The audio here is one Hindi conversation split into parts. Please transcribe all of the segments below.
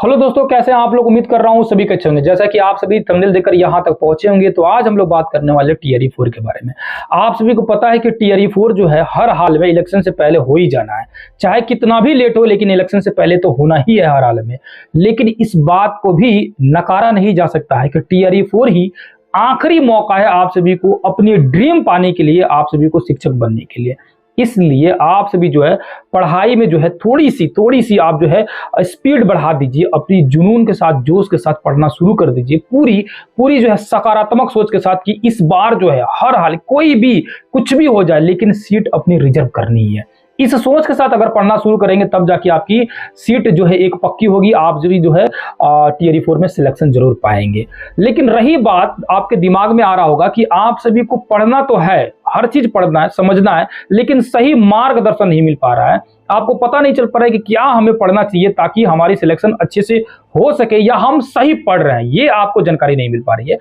हेलो दोस्तों, कैसे हैं आप लोग। उम्मीद कर रहा हूँ सभी अच्छे होंगे। जैसा कि आप सभी थंबनेल देखकर यहाँ तक पहुंचे होंगे, तो आज हम लोग बात करने वाले टीआरई 4 के बारे में। आप सभी को पता है कि टीआरई 4 जो है हर हाल में इलेक्शन से पहले हो ही जाना है, चाहे कितना भी लेट हो, लेकिन इलेक्शन से पहले तो होना ही है हर हाल में। लेकिन इस बात को भी नकारा नहीं जा सकता है कि टीआरई 4 ही आखिरी मौका है आप सभी को अपनी ड्रीम पाने के लिए, आप सभी को शिक्षक बनने के लिए। इसलिए आप सभी जो है पढ़ाई में जो है थोड़ी सी आप जो है स्पीड बढ़ा दीजिए, अपनी जुनून के साथ, जोश के साथ पढ़ना शुरू कर दीजिए, पूरी जो है सकारात्मक सोच के साथ कि इस बार जो है हर हाल कोई भी कुछ भी हो जाए लेकिन सीट अपनी रिजर्व करनी है। इस सोच के साथ अगर पढ़ना शुरू करेंगे तब जाके आपकी सीट जो है एक पक्की होगी, आप जो है टीआरई 4 में सिलेक्शन जरूर पाएंगे। लेकिन रही बात, आपके दिमाग में आ रहा होगा कि आप सभी को पढ़ना तो है, हर चीज पढ़ना है, समझना है, लेकिन सही मार्गदर्शन नहीं मिल पा रहा है। आपको पता नहीं चल पा रहा है कि क्या हमें पढ़ना चाहिए ताकि हमारी सिलेक्शन अच्छे से हो सके, या हम सही पढ़ रहे हैं, ये आपको जानकारी नहीं मिल पा रही है।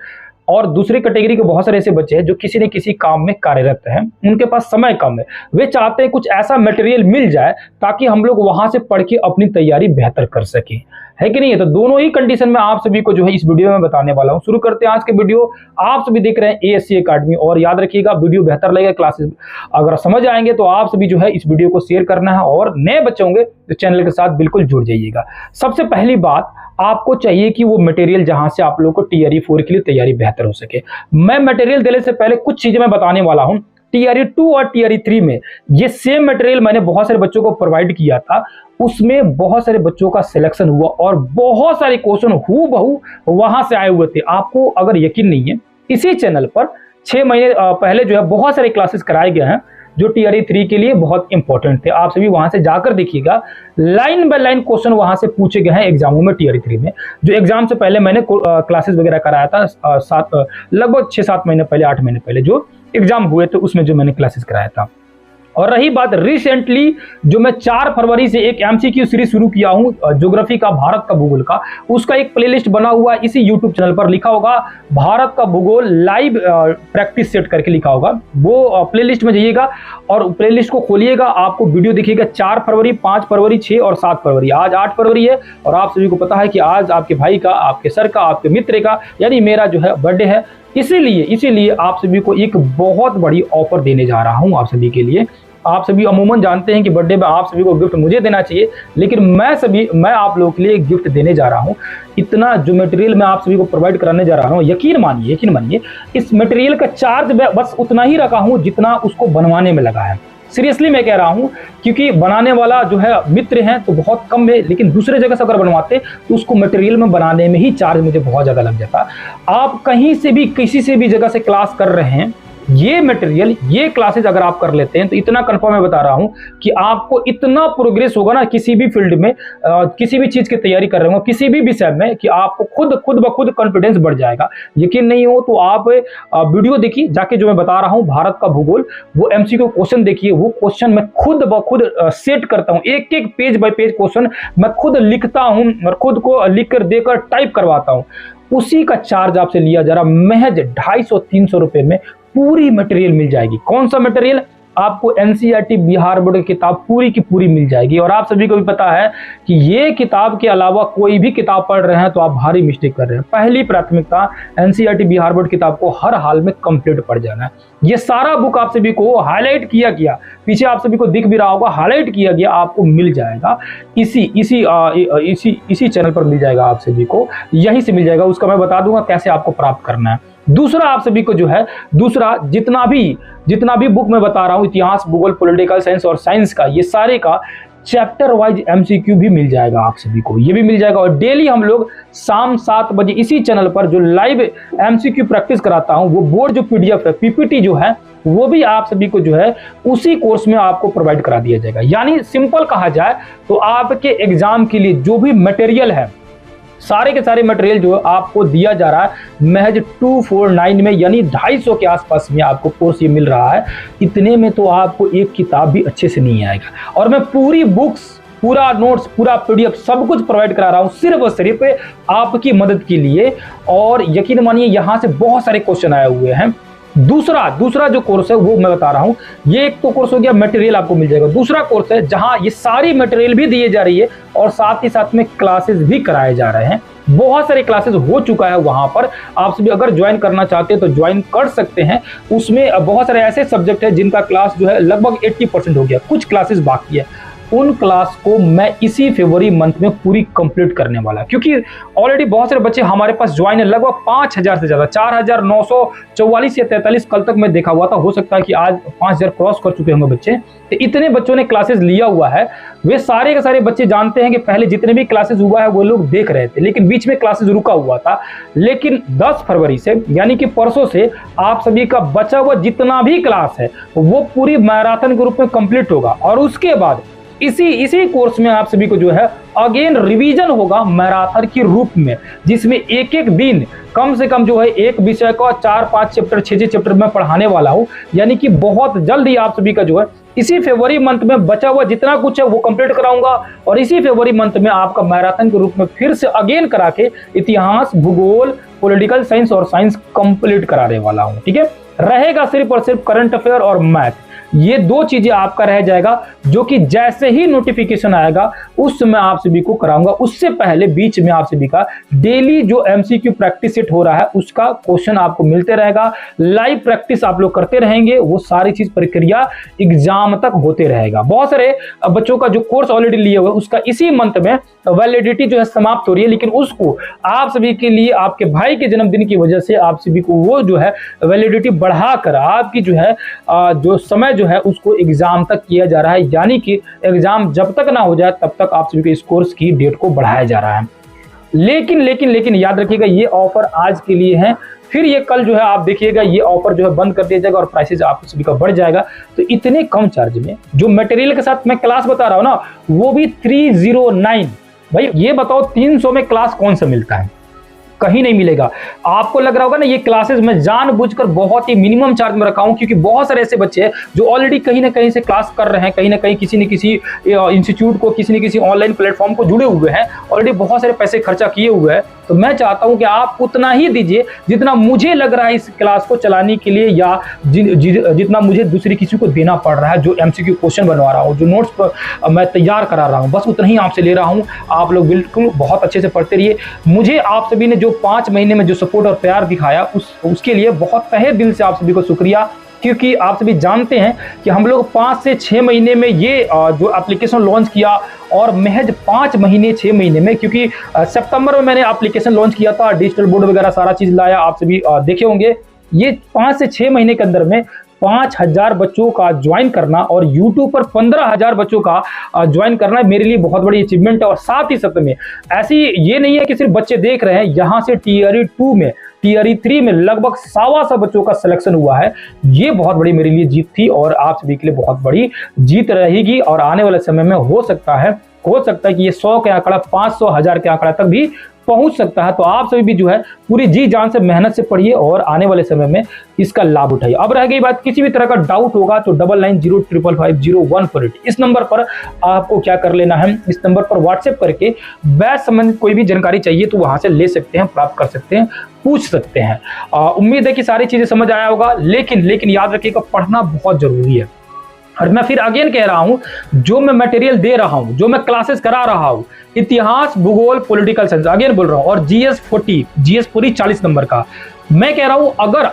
और दूसरी कैटेगरी के बहुत सारे ऐसे बच्चे हैं जो किसी न किसी काम में कार्यरत हैं, उनके पास समय कम है, वे चाहते हैं कुछ ऐसा मटेरियल मिल जाए ताकि हम लोग वहां से पढ़ के अपनी तैयारी बेहतर कर सकें, है कि नहीं है। तो दोनों ही कंडीशन में आप सभी को जो है इस वीडियो में बताने वाला हूं। शुरू करते हैं आज के वीडियो। आप सभी देख रहे हैं एएससी एकेडमी, और याद रखिएगा वीडियो बेहतर लगेगा, क्लासेस अगर समझ आएंगे तो आप सभी जो है इस वीडियो को शेयर करना है, और नए बच्चे होंगे तो चैनल के साथ बिल्कुल जुड़ जाइएगा। सबसे पहली बात, आपको चाहिए कि वो मटेरियल जहां से आप लोगों को टीआरई 4 के लिए तैयारी बेहतर हो सके। मैं मटेरियल देने से पहले कुछ चीजें मैं बताने वाला हूं। टीआरई 2 और टीआरई 3 में ये सेम मटेरियल मैंने बहुत सारे बच्चों को प्रोवाइड किया था, उसमें बहुत सारे बच्चों का सिलेक्शन हुआ और बहुत सारे क्वेश्चन हूबहू वहां से आए हुए थे। आपको अगर यकीन नहीं है, इसी चैनल पर 6 महीने पहले जो है बहुत सारे क्लासेस कराए गए हैं जो टीआरई 3 के लिए बहुत इंपॉर्टेंट थे। आप सभी वहां से जाकर देखिएगा, लाइन बाय लाइन क्वेश्चन वहां से पूछे गए हैं एग्जामों में टीआरई 3 में। जो एग्जाम से पहले मैंने क्लासेस वगैरह कराया था, लगभग 6-7 महीने पहले, 8 महीने पहले जो एग्जाम हुए थे उसमें जो मैंने क्लासेस कराया था। और रही बात रिसेंटली, जो मैं 4 फरवरी से एक एमसीक्यू सीरीज शुरू किया हूं ज्योग्राफी का, भारत का भूगोल का, उसका एक प्लेलिस्ट बना हुआ है इसी यूट्यूब चैनल पर, लिखा होगा भारत का भूगोल लाइव प्रैक्टिस सेट करके लिखा होगा। वो प्लेलिस्ट में जाइएगा और प्लेलिस्ट को खोलिएगा, आपको वीडियो दिखेगा 4 फरवरी, 5 फरवरी, 6 और 7 फरवरी। आज 8 फरवरी है और आप सभी को पता है कि आज आपके भाई का, आपके सर का, आपके मित्र का, यानी मेरा जो है बर्थडे है। इसीलिए आप सभी को एक बहुत बड़ी ऑफर देने जा रहा हूं आप सभी के लिए। आप सभी अमूमन जानते हैं कि बर्थडे में आप सभी को गिफ्ट मुझे देना चाहिए, लेकिन मैं आप लोगों के लिए एक गिफ्ट देने जा रहा हूं। इतना जो मटेरियल मैं आप सभी को प्रोवाइड कराने जा रहा हूं, यकीन मानिए इस मटेरियल का चार्ज मैं बस उतना ही रखा हूं जितना उसको बनवाने में लगा है। सीरियसली मैं कह रहा हूं, क्योंकि बनाने वाला जो है मित्र हैं तो बहुत कम है, लेकिन दूसरे जगह से अगर बनवाते तो उसको मटेरियल में बनाने में ही चार्ज मुझे बहुत ज्यादा लग जाता। आप कहीं से भी, किसी से भी जगह से क्लास कर रहे हैं, ये मटेरियल, ये क्लासेस अगर आप कर लेते हैं तो इतना कंफर्म मैं बता रहा हूं कि आपको इतना प्रोग्रेस होगा ना किसी भी फील्ड में, किसी भी चीज की तैयारी कर रहे हो, किसी भी विषय में, कि आपको खुद ब खुद कॉन्फिडेंस बढ़ जाएगा। यकीन नहीं हो तो आप वीडियो देखिए जाके, जो मैं बता रहा हूं भारत का भूगोल, वो एमसीक्यू क्वेश्चन देखिए। वो क्वेश्चन मैं खुद ब खुद सेट करता हूं, एक पेज बाय पेज क्वेश्चन मैं खुद लिखता हूं और खुद को लिख कर देकर टाइप करवाता हूं। उसी का चार्ज आपसे लिया जा रहा, महज 250-300 रुपए में पूरी मटेरियल मिल जाएगी। कौन सा मटेरियल? आपको एनसीईआरटी बिहार बोर्ड की किताब पूरी की पूरी मिल जाएगी। और आप सभी को भी पता है कि ये किताब के अलावा कोई भी किताब पढ़ रहे हैं तो आप भारी मिस्टेक कर रहे हैं। पहली प्राथमिकता एनसीईआरटी बिहार बोर्ड किताब को हर हाल में कंप्लीट पढ़ जाना है। ये सारा बुक आप सभी को हाईलाइट किया गया, पीछे आप सभी को दिख भी रहा होगा, हाईलाइट किया गया, आपको मिल जाएगा इसी चैनल पर मिल जाएगा आप सभी को, यहीं से मिल जाएगा। उसका मैं बता दूंगा कैसे आपको प्राप्त करना है। दूसरा, आप सभी को जो है जितना भी बुक मैं बता रहा हूं, इतिहास, भूगोल, पॉलिटिकल साइंस और साइंस का, ये सारे का चैप्टर वाइज एमसीक्यू भी मिल जाएगा आप सभी को, ये भी मिल जाएगा। और डेली हम लोग शाम 7 बजे इसी चैनल पर जो लाइव एमसीक्यू प्रैक्टिस कराता हूं, वो बोर्ड जो पीडीएफ है, पीपीटी जो है, वो भी आप सभी को जो है उसी कोर्स में आपको प्रोवाइड करा दिया जाएगा। यानी सिंपल कहा जाए तो आपके एग्जाम के लिए जो भी मटेरियल है, सारे के सारे मटेरियल जो आपको दिया जा रहा है महज 249 में, यानी 250 के आसपास में आपको कोर्स ये मिल रहा है। इतने में तो आपको एक किताब भी अच्छे से नहीं आएगा। और मैं पूरी बुक्स, पूरा नोट्स, पूरा पीडीएफ सब कुछ प्रोवाइड करा रहा हूं सिर्फ और सिर्फ आपकी मदद के लिए। और यकीन मानिए यहां से बहुत सारे क्वेश्चन आए हुए हैं दूसरा जो कोर्स है वो मैं बता रहा हूं। ये एक तो कोर्स हो गया, मटेरियल आपको मिल जाएगा। दूसरा कोर्स है जहां ये सारी मटेरियल भी दिए जा रही है और साथ ही साथ में क्लासेस भी कराए जा रहे हैं। बहुत सारे क्लासेस हो चुका है वहां पर, आप सभी अगर ज्वाइन करना चाहते हैं तो ज्वाइन कर सकते हैं। उसमें बहुत सारे ऐसे सब्जेक्ट है जिनका क्लास जो है लगभग 80% हो गया, कुछ क्लासेस बाकी है। उन क्लास को मैं इसी फरवरी मंथ में पूरी कंप्लीट करने वाला, क्योंकि ऑलरेडी बहुत सारे बच्चे हमारे पास ज्वाइन है, लगभग 5000 से ज्यादा, 4944 या 43 कल तक मैं देखा हुआ था। हो सकता है कि आज 5000 क्रॉस कर चुके होंगे बच्चे। तो इतने बच्चों ने क्लासेस लिया हुआ है। वे सारे के सारे बच्चे जानते हैं कि पहले जितने भी क्लासेस हुआ है वो लोग देख रहे थे, लेकिन बीच में क्लासेस रुका हुआ था। लेकिन 10 फरवरी से यानी कि परसों से आप सभी का बचा हुआ जितना भी क्लास है वो पूरी मैराथन के रूप में कंप्लीट होगा। और उसके बाद इसी कोर्स में आप सभी को जो है अगेन रिवीजन होगा मैराथन के रूप में, जिसमें एक एक दिन कम से कम जो है एक विषय का 4-5 चैप्टर 6 चैप्टर में पढ़ाने वाला हूं। यानी कि बहुत जल्द ही आप सभी का जो है इसी फरवरी मंथ में बचा हुआ जितना कुछ है वो कंप्लीट कराऊंगा। और इसी फरवरी मंथ में आपका मैराथन के रूप में फिर से अगेन करा के इतिहास, भूगोल, पॉलिटिकल साइंस और साइंस कंप्लीट कराने वाला हूं। ठीक है, रहेगा सिर्फ और सिर्फ करंट अफेयर और मैथ, ये दो चीजें आपका रह जाएगा, जो कि जैसे ही नोटिफिकेशन आएगा उस समय आप सभी को कराऊंगा। उससे पहले बीच में आप सभी का डेली जो एमसीक्यू प्रैक्टिस सेट हो रहा है उसका क्वेश्चन आपको मिलते रहेगा, लाइव प्रैक्टिस आप लोग करते रहेंगे, वो सारी चीज प्रक्रिया एग्जाम तक होते रहेगा। बहुत सारे बच्चों का जो कोर्स ऑलरेडी लिए हुए उसका इसी मंथ में वैलिडिटी जो है समाप्त हो रही है, लेकिन उसको आप सभी के लिए आपके भाई के जन्मदिन की वजह से आप सभी को वो जो है वैलिडिटी बढ़ाकर आपकी जो है जो समय जो है उसको एग्जाम तक किया जा रहा है। यानी कि एग्जाम जब तक ना हो जाए तब तक आप सभी को इस कोर्स की डेट को बढ़ाया जा रहा है। लेकिन याद रखिएगा ये ऑफर आज के लिए है, फिर ये कल जो है आप देखिएगा ये ऑफर जो है बंद कर दिया जाएगा और प्राइसेस आप सभी का बढ़ जाएगा। तो इतने कम चार्ज में जो मटेरियल के साथ मैं क्लास बता रहा हूं ना वो भी 309। भाई ये बताओ 300 में क्लास कौन सा मिलता है? कहीं नहीं मिलेगा। आपको लग रहा होगा ना ये क्लासेस मैं जानबूझकर बहुत ही मिनिमम चार्ज में रखा हूं, क्योंकि बहुत सारे ऐसे बच्चे हैं जो ऑलरेडी कहीं ना कहीं से क्लास कर रहे हैं, कहीं ना कहीं किसी न किसी इंस्टीट्यूट को, किसी न किसी ऑनलाइन प्लेटफॉर्म को जुड़े हुए हैं, ऑलरेडी बहुत सारे पैसे खर्चा किए हुए हैं। तो मैं चाहता हूं कि आप उतना ही दीजिए जितना मुझे लग रहा है इस क्लास को चलाने के लिए, या जितना मुझे दूसरी किसी को देना पड़ रहा है, जो एमसीक्यू क्वेश्चन बनवा रहा हूं, जो नोट्स मैं तैयार करा रहा हूं, बस उतना ही आपसे ले रहा हूं। आप लोग बिल्कुल बहुत अच्छे से पढ़ते रहिए। मुझे आप सभी ने जो 5 महीने में जो सपोर्ट और प्यार दिखाया उसके लिए बहुत तहे दिल से आप सभी को शुक्रिया, क्योंकि आप सभी जानते हैं कि हम लोग 5 से 6 महीने में ये जो एप्लीकेशन लॉन्च किया, और महज 5 महीने 6 महीने में, क्योंकि सितंबर में मैंने एप्लीकेशन लॉन्च किया था, डिजिटल बोर्ड वगैरह सारा चीज लाया, आप सभी देखे होंगे। ये 5 से 6 महीने के अंदर में 5000 बच्चों का ज्वाइन करना और YouTube पर 15000 बच्चों का ज्वाइन करना मेरे लिए बहुत बड़ी अचीवमेंट है। और साथ ही साथ में ऐसी ये नहीं है कि सिर्फ बच्चे देख रहे हैं, यहाँ से टीआरई 2 में, टीआरई 3 में लगभग 125 बच्चों का सिलेक्शन हुआ है। ये बहुत बड़ी मेरे लिए जीत थी और आप सभी के लिए बहुत बड़ी जीत रहेगी। और आने वाले समय में हो सकता है कि ये 100 के आंकड़ा 500 1000 के आंकड़ा तक भी पहुंच सकता है। तो आप सभी भी जो है पूरी जी जान से मेहनत से पढ़िए और आने वाले समय में इसका लाभ उठाइए। अब रह गई बात, किसी भी तरह का डाउट होगा तो 9905550148 इस नंबर पर आपको क्या कर लेना है, इस नंबर पर व्हाट्सएप करके बैच संबंधित कोई भी जानकारी चाहिए तो वहां से ले सकते हैं, प्राप्त कर सकते हैं, पूछ सकते हैं। उम्मीद है कि सारी चीजें समझ आया होगा। लेकिन याद रखिएगा पढ़ना बहुत जरूरी है। और मैं फिर अगेन कह रहा हूं, जो मैं मटेरियल दे रहा हूं, जो मैं क्लासेस करा रहा हूं, इतिहास, भूगोल, पॉलिटिकल साइंस, अगेन बोल रहा हूं, और जीएस पूरी 40 नंबर का मैं कह रहा हूं,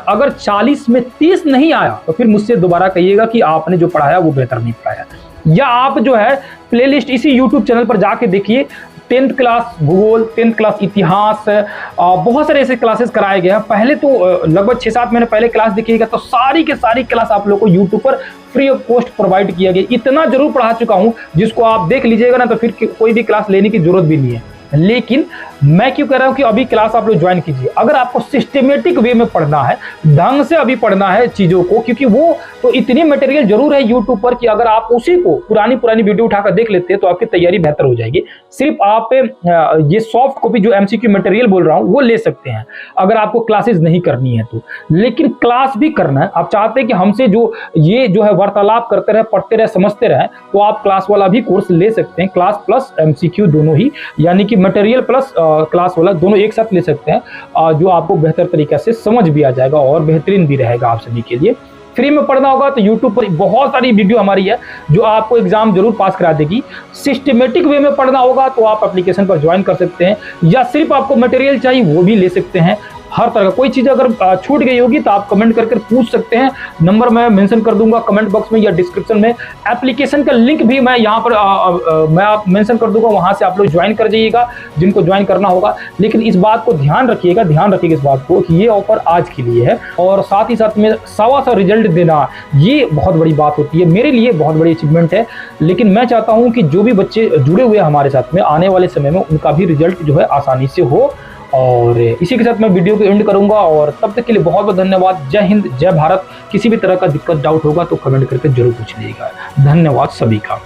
अगर 40 में 30 नहीं आया तो फिर मुझसे दोबारा कहिएगा कि आपने जो पढ़ाया वो बेहतर नहीं पढ़ाया, या आप जो है प्लेलिस्ट इसी यूट्यूब चैनल पर जाके देखिए। 10th क्लास भूगोल, 10th क्लास इतिहास, बहुत सारे ऐसे क्लासेस कराए गए हैं। पहले तो लगभग 6-7 महीने पहले क्लास देखिएगा तो सारी के सारी क्लास आप लोगों को यूट्यूब पर फ्री ऑफ कॉस्ट प्रोवाइड किया गया। इतना जरूर पढ़ा चुका हूं जिसको आप देख लीजिएगा ना तो फिर कोई भी क्लास लेने की जरूरत भी नहीं है। लेकिन मैं क्यों कह रहा हूं कि अभी क्लास आप लोग ज्वाइन कीजिए। अगर आपको सिस्टमेटिक वे में पढ़ना है, ढंग से अभी पढ़ना है चीजों को, क्योंकि वो तो इतनी मटेरियल जरूर है यूट्यूब पर कि अगर आप उसी को पुरानी वीडियो उठाकर देख लेते हैं तो आपकी तैयारी बेहतर हो जाएगी। सिर्फ आप ये सॉफ्ट कॉपी जो एमसीक्यू मटेरियल बोल रहा हूं वो ले सकते हैं अगर आपको क्लासेस नहीं करनी है तो। लेकिन क्लास भी करना है, आप चाहते हैं कि हमसे जो है वार्तालाप करते रहे, पढ़ते रहे, समझते रहे, तो आप क्लास वाला भी कोर्स ले सकते हैं, क्लास प्लस एमसीक्यू दोनों ही। यानी कि कि मटेरियल प्लस क्लास वाला दोनों एक साथ ले सकते हैं, जो आपको बेहतर तरीके से समझ भी आ जाएगा और बेहतरीन भी रहेगा आप सभी के लिए। फ्री में पढ़ना होगा तो यूट्यूब पर बहुत सारी वीडियो हमारी है जो आपको एग्जाम जरूर पास करा देगी। सिस्टमेटिक वे में पढ़ना होगा तो आप एप्लीकेशन पर ज्वाइन कर सकते हैं, या सिर्फ आपको मटेरियल चाहिए वो भी ले सकते हैं। हर तरह का कोई चीज़ अगर छूट गई होगी तो आप कमेंट करके पूछ सकते हैं, नंबर मैं मेंशन कर दूंगा कमेंट बॉक्स में या डिस्क्रिप्शन में। एप्लीकेशन का लिंक भी मैं यहाँ पर मैं आप मेंशन कर दूंगा, वहाँ से आप लोग ज्वाइन कर जाइएगा जिनको ज्वाइन करना होगा। लेकिन इस बात को ध्यान रखिएगा इस बात को कि ये ऑफर आज के लिए है, और साथ ही साथ में 1.25 रिजल्ट देना ये बहुत बड़ी बात होती है, मेरे लिए बहुत बड़ी अचीवमेंट है। लेकिन मैं चाहता हूँ कि जो भी बच्चे जुड़े हुए हैं हमारे साथ में, आने वाले समय में उनका भी रिजल्ट जो है आसानी से हो। और इसी के साथ मैं वीडियो को एंड करूंगा, और तब तक के लिए बहुत बहुत धन्यवाद। जय हिंद, जय भारत। किसी भी तरह का दिक्कत डाउट होगा तो कमेंट करके जरूर पूछ लीजिएगा। धन्यवाद सभी का।